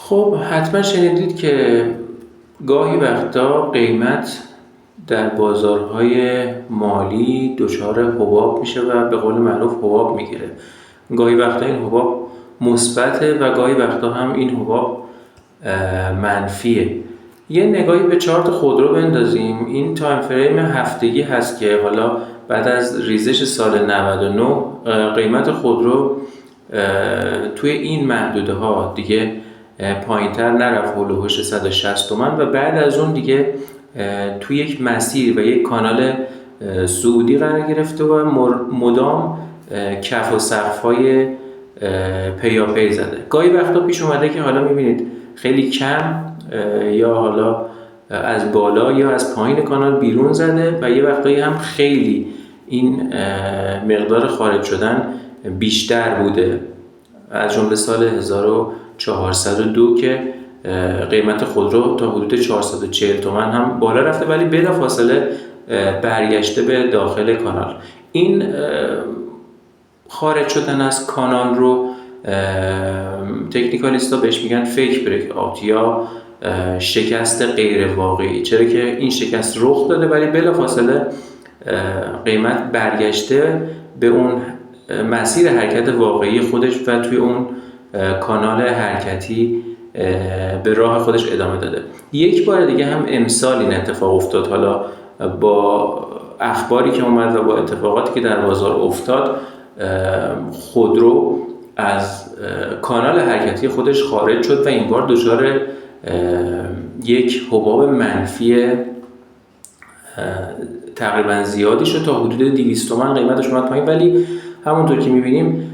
خب حتما شنیدید که گاهی وقتا قیمت در بازارهای مالی دچار حباب میشه و به قول معروف حباب میگیره. گاهی وقتا این حباب مثبته و گاهی وقتا هم این حباب منفیه. یه نگاهی به چارت خودرو بندازیم. این تایم فریم هفتگی هست که حالا بعد از ریزش سال 99 قیمت خودرو توی این محدوده ها دیگه پایین‌تر نرفت، هولوش 160 تومن و بعد از اون دیگه توی یک مسیر و یک کانال صعودی قرار گرفته و مدام کف و سقف‌های پیاپی زده. گاهی وقتا پیش اومده که حالا می‌بینید خیلی کم یا حالا از بالا یا از پایین کانال بیرون زده و یه وقتایی هم خیلی این مقدار خارج شدن بیشتر بوده، از جمله سال 1402 که قیمت خودرو تا حدود 440 تومن هم بالا رفته ولی بلافاصله برگشته به داخل کانال. این خارج شدن از کانال رو تکنیکالیستا بهش میگن فیک بریک آوت یا شکست غیر واقعی، چرا که این شکست رخ داده ولی بلافاصله قیمت برگشته به اون مسیر حرکت واقعی خودش و توی اون کانال حرکتی به راه خودش ادامه داده. یک بار دیگه هم امسال این اتفاق افتاد، حالا با اخباری که اومد و با اتفاقاتی که در بازار افتاد خودرو از کانال حرکتی خودش خارج شد و این بار دچار یک حباب منفی تقریبا زیادی شد، تا حدود 200 تومن قیمتش اومد پایین. ولی همونطور که می‌بینیم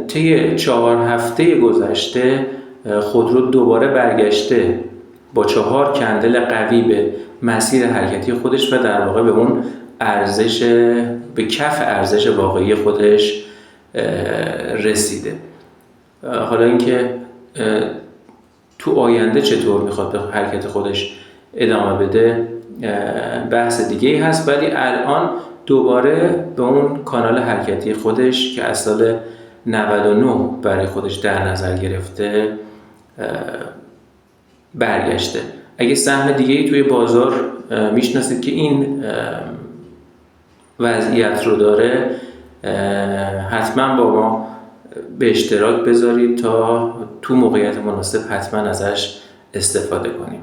طی 4 هفته گذشته خودرو دوباره برگشته با 4 کندل قوی به مسیر حرکتی خودش و در واقع به اون به کف ارزش واقعی خودش رسیده. حالا اینکه تو آینده چطور میخواد به حرکت خودش ادامه بده بحث دیگه هست، ولی الان دوباره به اون کانال حرکتی خودش که از سال 99 برای خودش در نظر گرفته برگشته. اگه سهم دیگه‌ای توی بازار میشناسید که این وضعیت رو داره حتما با ما به اشتراک بذارید تا تو موقعیت مناسب حتما ازش استفاده کنیم.